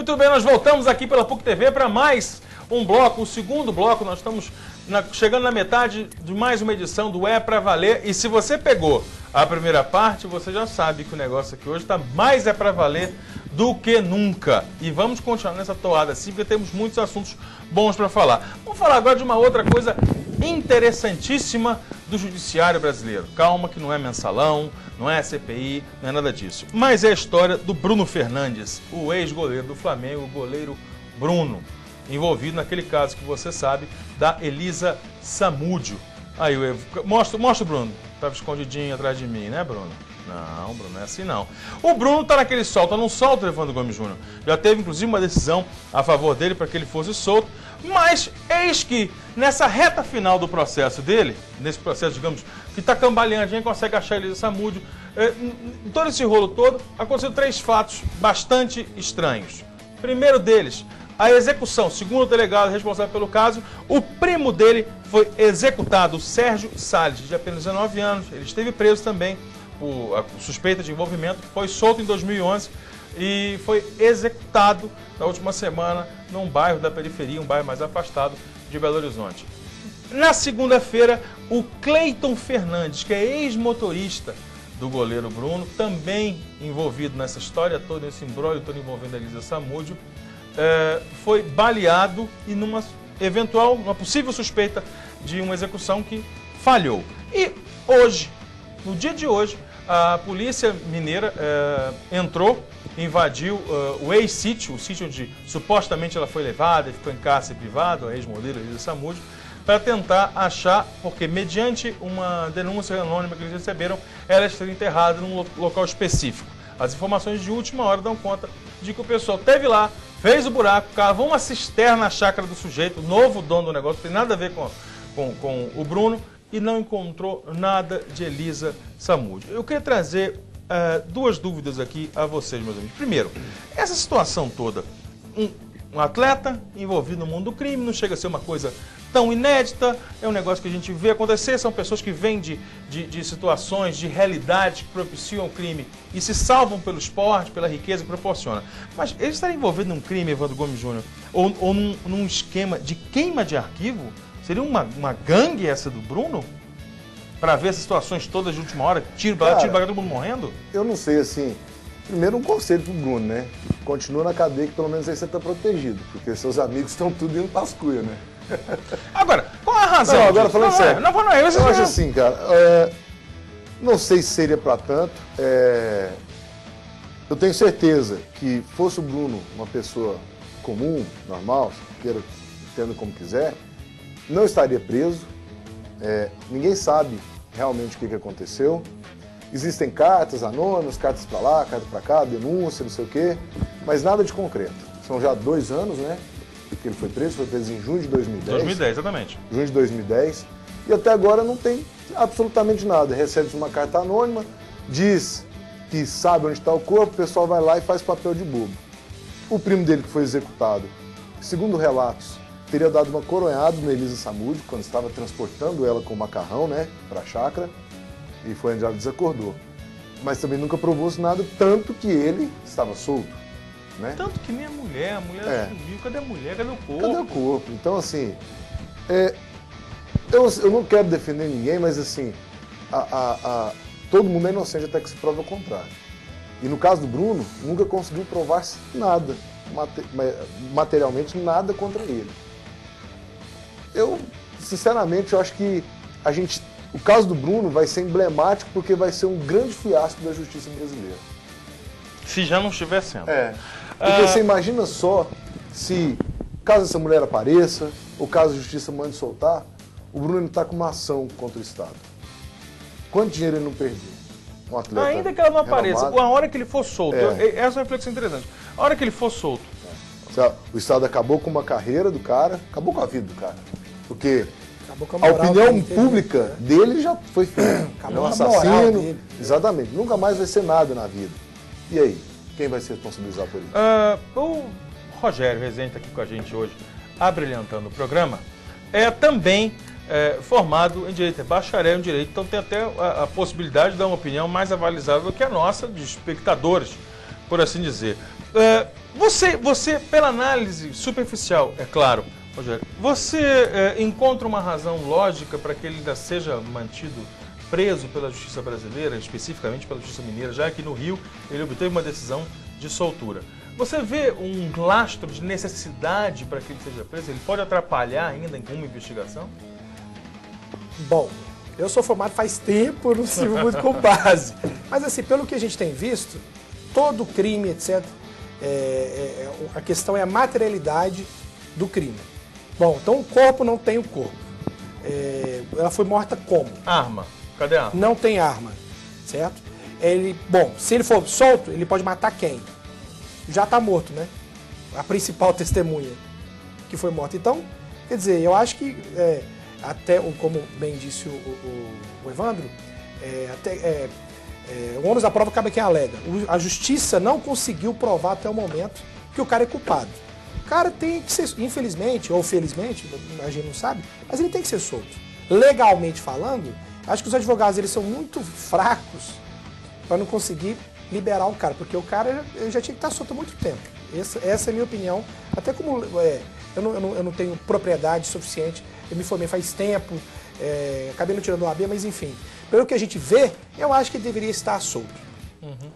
Muito bem, nós voltamos aqui pela PUC TV para mais um bloco, o segundo bloco. Nós estamos chegando na metade de mais uma edição do É Pra Valer. E se você pegou a primeira parte, você já sabe que o negócio aqui hoje está mais é pra valer do que nunca. E vamos continuar nessa toada assim, porque temos muitos assuntos bons para falar. Vamos falar agora de uma outra coisa interessantíssima do judiciário brasileiro. Calma que não é mensalão, não é CPI, não é nada disso. Mas é a história do Bruno Fernandes, o ex-goleiro do Flamengo, o goleiro Bruno, envolvido naquele caso que você sabe, da Elisa Samúdio. Aí, mostra o Bruno. Estava escondidinho atrás de mim, né, Bruno? Não, Bruno, não é assim não. O Bruno tá naquele solta, não solta o Evandro Gomes Júnior. Já teve, inclusive, uma decisão a favor dele para que ele fosse solto. Mas eis que, nessa reta final do processo dele, nesse processo, digamos, que está cambaleando, ninguém consegue achar a Elisa Samúdio, em todo esse rolo todo, aconteceram 3 fatos bastante estranhos. Primeiro deles, a execução. Segundo o delegado responsável pelo caso, o primo dele foi executado, o Sérgio Salles, de apenas 19 anos. Ele esteve preso também por suspeita de envolvimento, foi solto em 2011 e foi executado na última semana num bairro da periferia, um bairro mais afastado de Belo Horizonte. Na segunda-feira, o Cleiton Fernandes, que é ex-motorista do goleiro Bruno, também envolvido nessa história toda, nesse imbróglio todo envolvendo a Elisa Samúdio, foi baleado e numa possível suspeita de uma execução que falhou. E hoje, no dia de hoje, a polícia mineira invadiu o ex-sítio, o sítio onde supostamente ela foi levada e ficou em cárcere privado, a ex-modelo Elisa Samúdio, para tentar achar, porque mediante uma denúncia anônima que eles receberam, ela está enterrada num local específico. As informações de última hora dão conta de que o pessoal esteve lá, fez o buraco, cavou uma cisterna na chácara do sujeito, novo dono do negócio, não tem nada a ver com o Bruno, e não encontrou nada de Elisa Samúdio. Eu queria trazer 2 dúvidas aqui a vocês, meus amigos. Primeiro, essa situação toda, um atleta envolvido no mundo do crime, não chega a ser uma coisa tão inédita, é um negócio que a gente vê acontecer, são pessoas que vêm de situações, de realidades que propiciam o crime e se salvam pelo esporte, pela riqueza que proporciona. Mas ele estaria envolvido num crime, Evandro Gomes Júnior, ou num esquema de queima de arquivo? Seria uma gangue essa do Bruno? Para ver essas situações todas de última hora, tiro pra lá, tiro pra cá, todo mundo morrendo? Eu não sei, assim, primeiro um conselho pro Bruno, né? Continua na cadeia que pelo menos aí você tá protegido, porque seus amigos estão tudo indo pras cuias, né? Agora, qual a razão? Não, agora falando sério. Eu acho assim, cara, não sei se seria pra tanto, eu tenho certeza que fosse o Bruno uma pessoa comum, normal, queira, entenda como quiser, não estaria preso, ninguém sabe realmente o que aconteceu. Existem cartas anônimas, cartas para lá, cartas para cá, denúncia, não sei o quê, mas nada de concreto. São já 2 anos, né, que ele foi preso em junho de 2010. 2010, exatamente. Junho de 2010, e até agora não tem absolutamente nada. Recebe uma carta anônima, diz que sabe onde está o corpo, o pessoal vai lá e faz papel de bobo. O primo dele que foi executado, segundo relatos, teria dado uma coronhada na Elisa Samúdio quando estava transportando ela com macarrão, né, para a chácara, e foi onde ela desacordou. Mas também nunca provou-se nada, tanto que ele estava solto, né? Tanto que nem a mulher sumiu. Cadê a mulher? Cadê o corpo? Cadê o corpo? Então, assim, eu não quero defender ninguém, mas assim, todo mundo é inocente até que se prove o contrário. E no caso do Bruno, nunca conseguiu provar-se nada, materialmente nada contra ele. Eu, sinceramente, eu acho que o caso do Bruno vai ser emblemático porque vai ser um grande fiasco da justiça brasileira. Se já não estiver sendo. Porque você imagina só se, caso essa mulher apareça, ou caso a justiça mande soltar, o Bruno está com uma ação contra o Estado. Quanto dinheiro ele não perdeu? Um atleta ainda que ela não apareça, renomado, a hora que ele for solto, essa é uma reflexão interessante. A hora que ele for solto. O Estado acabou com uma carreira do cara, acabou com a vida do cara. Porque a opinião pública dele já foi feita. É um assassino. Exatamente. Nunca mais vai ser nada na vida. E aí? Quem vai se responsabilizar por isso? O Rogério Rezende está aqui com a gente hoje, abrilhantando o programa, também formado em Direito, é bacharel em Direito, então tem até a possibilidade de dar uma opinião mais avalizada do que a nossa, de espectadores, por assim dizer. Você, pela análise superficial, é claro, Rogério, você encontra uma razão lógica para que ele ainda seja mantido preso pela justiça brasileira, especificamente pela justiça mineira, já que no Rio ele obteve uma decisão de soltura. Você vê um lastro de necessidade para que ele seja preso? Ele pode atrapalhar ainda em uma investigação? Bom, eu sou formado faz tempo, não sirvo muito com base. Mas assim, pelo que a gente tem visto, todo crime, etc., a questão é a materialidade do crime. Bom, então o corpo não tem o corpo. Ela foi morta como? Arma. Cadê a arma? Não tem arma, certo? Bom, se ele for solto, ele pode matar quem? Já está morto, né? A principal testemunha que foi morta. Então, quer dizer, eu acho que, até, como bem disse o Evandro, o ônus da prova cabe a quem alega. A justiça não conseguiu provar até o momento que o cara é culpado. O cara tem que ser, infelizmente, ou felizmente, a gente não sabe, mas ele tem que ser solto. Legalmente falando, acho que os advogados eles são muito fracos para não conseguir liberar o cara, porque o cara já tinha que estar solto há muito tempo. Essa é a minha opinião. Até como eu não tenho propriedade suficiente, eu me formei faz tempo, acabei não tirando o AB, mas enfim. Pelo que a gente vê, eu acho que ele deveria estar solto.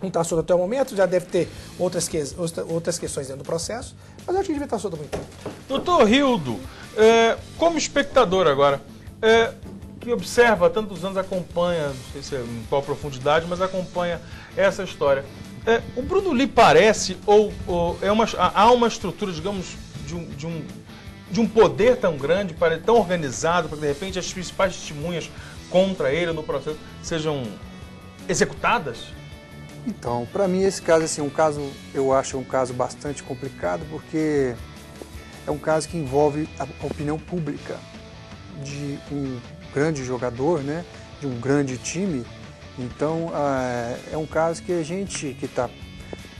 Não está solto até o momento, já deve ter outras questões dentro do processo, mas eu acho que ele devia estar solto há muito tempo. Doutor Rildo, como espectador agora, que observa há tantos anos, acompanha, não sei se em qual profundidade, mas acompanha essa história. O Bruno lhe parece, há uma estrutura, digamos, de um poder tão grande, tão organizado, para que de repente as principais testemunhas contra ele no processo sejam executadas? Então, para mim esse caso, assim, eu acho um caso bastante complicado, porque é um caso que envolve a opinião pública de um grande jogador, né, de um grande time. Então, é um caso que a gente que está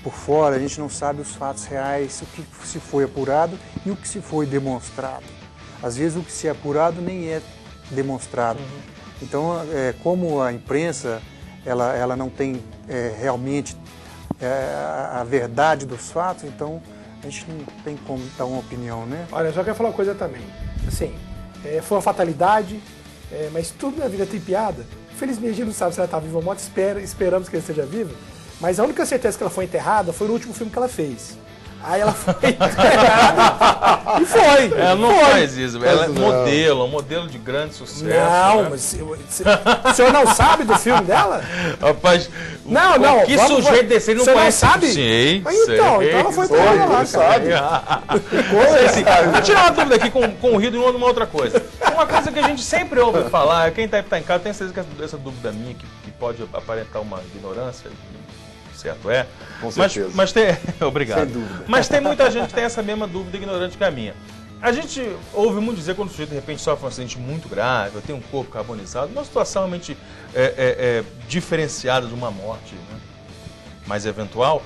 por fora, a gente não sabe os fatos reais, o que se foi apurado e o que se foi demonstrado. Às vezes o que se é apurado nem é demonstrado. Então, como a imprensa ela não tem realmente a verdade dos fatos, então a gente não tem como dar uma opinião, né? Olha, eu só quero falar uma coisa também. Assim, foi uma fatalidade, mas tudo na vida tem piada. Felizmente a gente não sabe se ela está viva ou morta, esperamos que ela esteja viva. Mas a única certeza que ela foi enterrada foi no último filme que ela fez. Aí ela foi enterrada e foi. Ela não faz isso, ela é um modelo de grande sucesso. Não, né? mas o senhor não sabe do filme dela? Rapaz, não. Que sujeito desse ele não conhece? Você não sabe? Sim, então ela foi pra lá, cara. Sabe? Assim, vou tirar uma dúvida aqui com o Rio de uma outra coisa. Uma coisa que a gente sempre ouve falar, quem está em casa tem certeza que essa dúvida minha, que pode aparentar uma ignorância, certo é? Com certeza. Mas tem, obrigado. Sem dúvida. Mas tem muita gente que tem essa mesma dúvida ignorante que a minha. A gente ouve muito dizer quando o sujeito de repente sofre um acidente muito grave, tem um corpo carbonizado, uma situação realmente diferenciada de uma morte, né, mais eventual,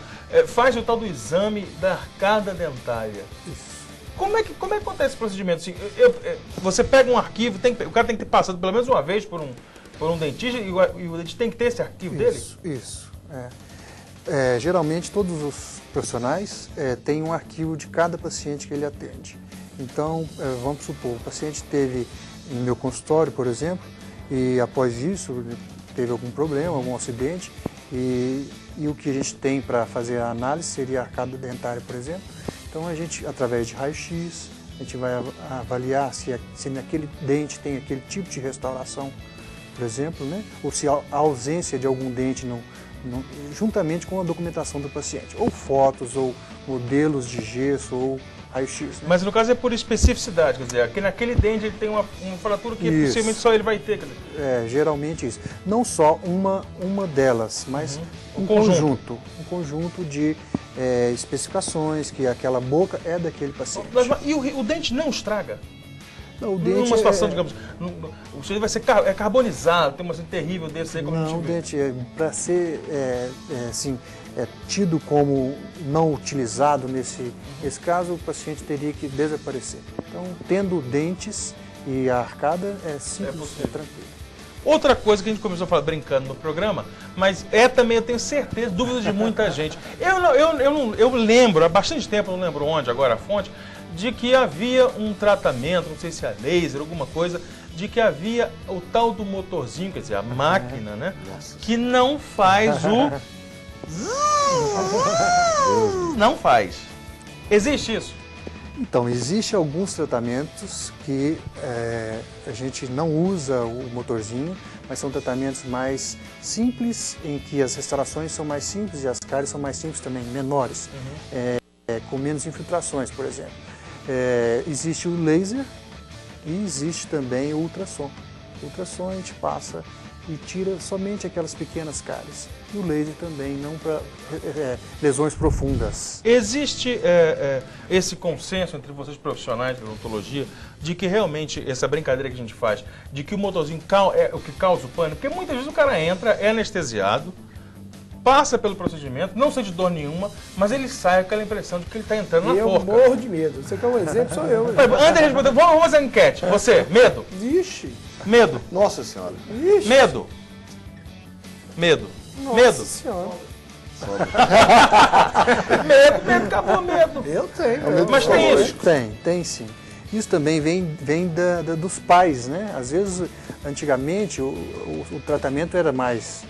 faz o tal do exame da arcada dentária. Isso. Como é que acontece esse procedimento? Assim, você pega um arquivo, o cara tem que ter passado pelo menos uma vez por um dentista e o dentista tem que ter esse arquivo dele? Isso. Geralmente todos os profissionais têm um arquivo de cada paciente que ele atende. Então, vamos supor, o paciente esteve no meu consultório, por exemplo, e após isso teve algum problema, algum acidente, e o que a gente tem para fazer a análise seria a arcada dentária, por exemplo. Então, a gente, através de raio-x, a gente vai avaliar se naquele dente tem aquele tipo de restauração, por exemplo, né? Ou se a ausência de algum dente juntamente com a documentação do paciente, ou fotos, ou modelos de gesso, ou raio-x. Né? Mas no caso é por especificidade, quer dizer, naquele dente ele tem uma fratura que possivelmente só ele vai ter. Quer dizer. Geralmente isso. Não só uma delas, mas um conjunto de especificações, que aquela boca é daquele paciente. Mas, e o dente não estraga? Não, o dente numa situação, digamos, o sujeito vai ser carbonizado, tem uma coisa terrível desse aí, como não, o dente, para ser tido como não utilizado nesse caso, o paciente teria que desaparecer. Então, tendo dentes e a arcada é simples, é tranquilo. Outra coisa que a gente começou a falar brincando no programa, mas também, eu tenho certeza, dúvida de muita gente. Eu lembro, há bastante tempo, não lembro onde, agora a fonte, de que havia um tratamento, não sei se é laser, alguma coisa, de que havia o tal do motorzinho, quer dizer, a máquina, né? Que não faz o... Não faz. Existe isso? Então, existem alguns tratamentos que a gente não usa o motorzinho, mas são tratamentos mais simples, em que as restaurações são mais simples e as cáries são mais simples também, menores, com menos infiltrações, por exemplo. Existe o laser e existe também o ultrassom. O ultrassom a gente passa e tira somente aquelas pequenas cáries. E o laser também, não para lesões profundas. Existe esse consenso entre vocês profissionais de odontologia de que realmente essa brincadeira que a gente faz, de que o motorzinho é o que causa o pânico? Porque muitas vezes o cara entra, é anestesiado, passa pelo procedimento, não sente dor nenhuma, mas ele sai com aquela impressão de que ele está entrando na forca. Eu morro de medo. Você quer um exemplo? Sou eu. Antes de responder, vamos fazer a enquete. Você, medo? Vixe. Medo. Nossa Senhora. Vixe. Medo. Medo. Nossa Medo. Senhora. Medo, acabou medo. Eu tenho. Mas tem isso? Tem sim. Isso também vem dos pais, né? Às vezes, antigamente, o tratamento era mais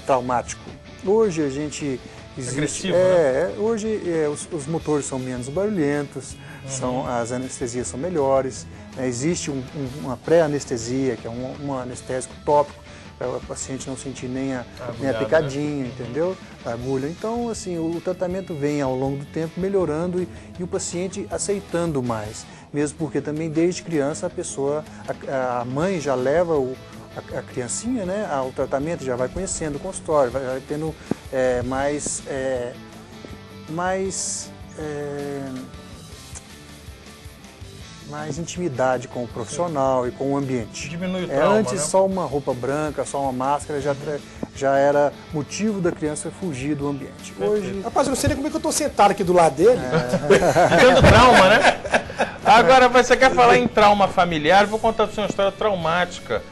traumático. Hoje a gente... Agressivo, né? Hoje os motores são menos barulhentos, as anestesias são melhores, né? Existe uma pré-anestesia, que é um anestésico tópico, para o paciente não sentir nem a picadinha, né? Entendeu? A agulha. Então, assim, o tratamento vem ao longo do tempo melhorando e o paciente aceitando mais. Mesmo porque também desde criança a mãe já leva a criancinha, né, ao tratamento, já vai conhecendo o consultório, vai tendo mais intimidade com o profissional e com o ambiente. Diminui o trauma, Antes, né? só uma roupa branca, só uma máscara já era motivo da criança fugir do ambiente. Hoje... Rapaz, eu não sei nem como é que eu tô sentado aqui do lado dele. Tendo trauma, né? Agora, você quer falar em trauma familiar? Vou contar para você uma história traumática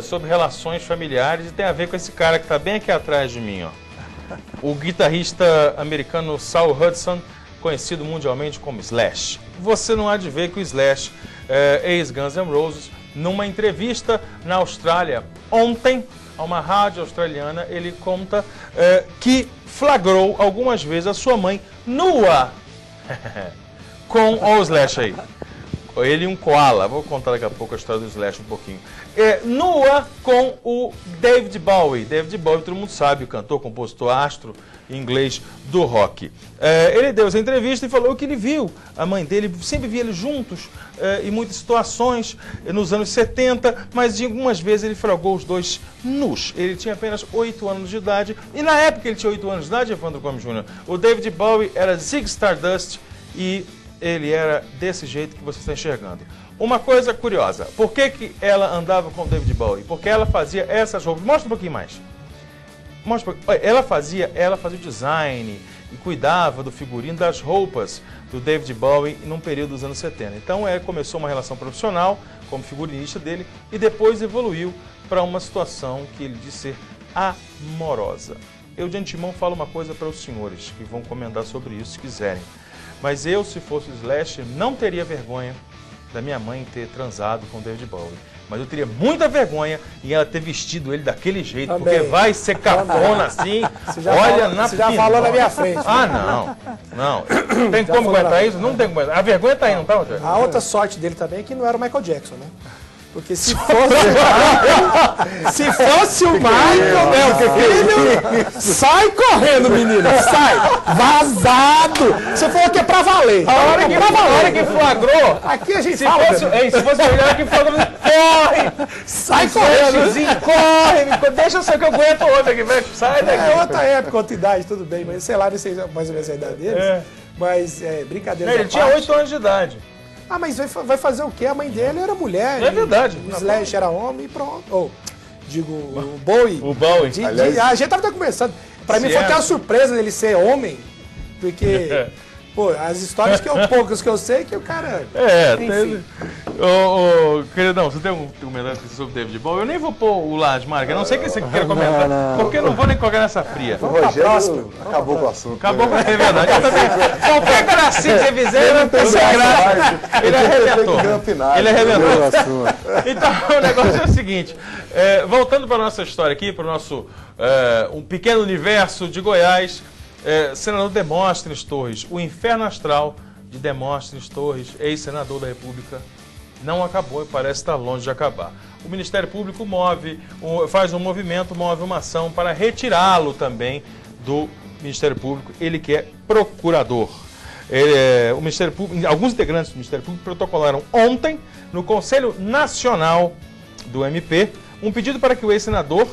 sobre relações familiares e tem a ver com esse cara que está bem aqui atrás de mim, ó. O guitarrista americano Saul Hudson, conhecido mundialmente como Slash. Você não há de ver que o Slash, ex-Guns N' Roses, numa entrevista na Austrália ontem, a uma rádio australiana, ele conta que flagrou algumas vezes a sua mãe nua com o Slash aí. Ele e um koala. Vou contar daqui a pouco a história do Slash um pouquinho. Nua com o David Bowie. David Bowie, todo mundo sabe, o cantor, compositor, astro inglês do rock. Ele deu essa entrevista e falou que ele viu a mãe dele, sempre via eles juntos em muitas situações nos anos 70, mas de algumas vezes ele flagrou os dois nus. Ele tinha apenas 8 anos de idade e na época que ele tinha 8 anos de idade, Evandro Gomes Jr., o David Bowie era Ziggy Stardust e ele era desse jeito que você está enxergando. Uma coisa curiosa, por que ela andava com o David Bowie? Porque ela fazia essas roupas. Mostra um pouquinho mais. Mostra um pouquinho. Ela fazia o design e cuidava do figurino das roupas do David Bowie num período dos anos 70. Então começou uma relação profissional como figurinista dele e depois evoluiu para uma situação que ele disse ser amorosa. Eu de antemão falo uma coisa para os senhores que vão comentar sobre isso se quiserem. Mas eu, se fosse o Slash, não teria vergonha da minha mãe ter transado com o David Bowie. Mas eu teria muita vergonha em ela ter vestido ele daquele jeito, também. Porque vai ser cafona assim, Você já falou na minha frente. Ah, não. Tem como aguentar isso? Não tem como aguentar. A vergonha tá aí, não tá, Rogério? A outra sorte dele também é que não era o Michael Jackson, né? Porque se fosse o Michael, meu filho, sai correndo, menino, sai, vazado. Você falou que é pra valer. A hora que flagrou, aqui a gente se fosse a hora que flagrou, corre, sai correndo. Corre, deixa eu ser que eu aguento outro aqui, velho, sai daqui. É outra época, outra idade, tudo bem, mas sei lá, não sei mais ou menos a idade deles. Mas brincadeira. Ele tinha 8 anos de idade. Ah, mas vai fazer o quê? A mãe dele era mulher. É verdade. O Slash era homem e pronto. O Bowie. O Bowie. A gente tava conversando. Pra mim foi até uma surpresa dele ser homem, porque Pô, as histórias poucas que eu sei que o cara... Enfim. Queridão, você tem um comentário sobre o David Bowie? Eu nem vou pôr o Lasmar, a não sei que você queira comentar, porque eu não vou nem colocar nessa fria. O Rogério acabou com o assunto. Acabou com a verdade. Qualquer gracinha que você fizer, ele não tem graça. Ele arrebentou. Ele arrebentou. Então, o negócio é o seguinte, voltando para a nossa história aqui, para o nosso um pequeno universo de Goiás, senador Demóstenes Torres, o inferno astral de Demóstenes Torres, ex-senador da República, não acabou e parece estar longe de acabar. O Ministério Público faz um movimento, move uma ação para retirá-lo também do Ministério Público, ele que é procurador. O Ministério Público, alguns integrantes do Ministério Público protocolaram ontem, no Conselho Nacional do MP, um pedido para que o ex-senador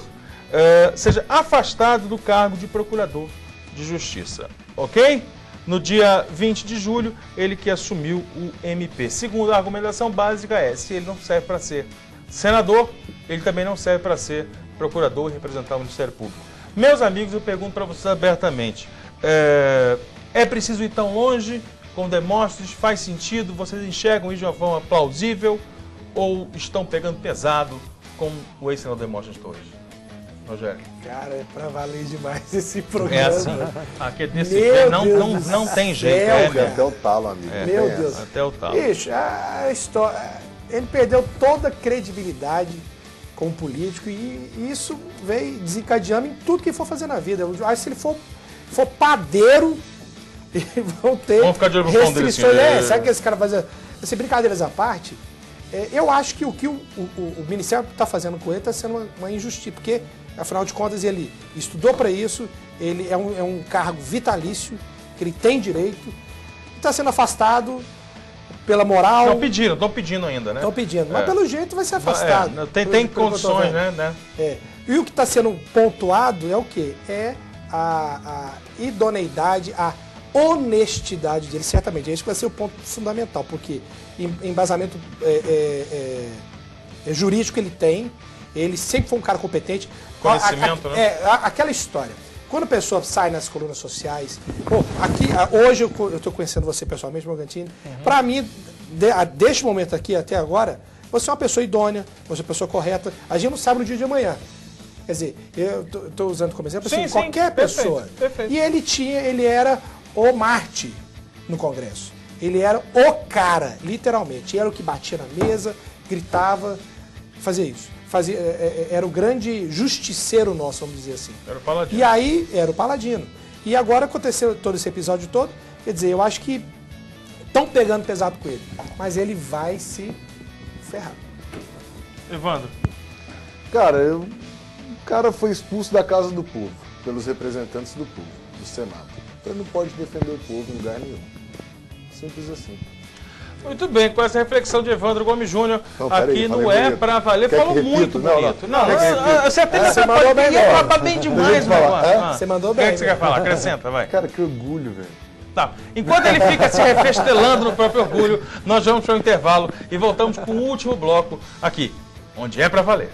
seja afastado do cargo de procurador de Justiça, ok? No dia 20 de julho, ele que assumiu o MP. Segundo a argumentação básica se ele não serve para ser senador, ele também não serve para ser procurador e representar o Ministério Público. Meus amigos, eu pergunto para vocês abertamente, é preciso ir tão longe com Demóstenes? Faz sentido? Vocês enxergam isso de uma forma plausível ou estão pegando pesado com o ex-senador Demóstenes Torres? Rogério. Cara, é pra valer demais esse programa. Aqui desse não tem jeito. Até o talo, amigo. Meu Deus. Até o talo. Bicho, a história... Ele perdeu toda a credibilidade como político e isso veio desencadeando em tudo que ele for fazer na vida. Eu acho que se ele for padeiro, vão ficar de olho no fundo restrições. Sabe que esse cara faz... Assim, brincadeiras à parte, eu acho que o que o Ministério está fazendo com ele está sendo uma injustiça, porque, afinal de contas, ele estudou para isso, ele é um cargo vitalício, que ele tem direito, está sendo afastado pela moral. Estão pedindo ainda, né? Estão pedindo, mas pelo jeito vai ser afastado. Tem condições, né? E o que está sendo pontuado é o quê? É a idoneidade, a honestidade dele, certamente. Esse vai ser o ponto fundamental, porque embasamento jurídico ele tem, ele sempre foi um cara competente. Conhecimento, né? Aquela história. Quando a pessoa sai nas colunas sociais... hoje eu estou conhecendo você pessoalmente, Morgantini. Para mim, deste momento aqui até agora, você é uma pessoa idônea, você é uma pessoa correta. A gente não sabe no dia de amanhã. Quer dizer, eu estou usando como exemplo assim, qualquer pessoa. Perfeito. E ele era o Marte no Congresso. Ele era o cara, literalmente. Era o que batia na mesa, gritava, fazia isso. Era o grande justiceiro nosso, vamos dizer assim. Era o paladino. E aí, era o paladino. E agora aconteceu todo esse episódio todo, quer dizer, eu acho que estão pegando pesado com ele. Mas ele vai se ferrar. Evandro. Cara, o cara foi expulso da casa do povo, pelos representantes do povo, do Senado. Então ele não pode defender o povo em lugar nenhum. Simples assim. Muito bem, com essa reflexão de Evandro Gomes Júnior aqui no É Pra Valer, falou muito bonito. Você até ia bem demais, mano. Você mandou bem. O que você quer falar? Acrescenta, vai. Cara, que orgulho, velho. Tá. Enquanto ele fica se refestelando no próprio orgulho, nós vamos para o intervalo e voltamos com o último bloco aqui, onde é pra valer.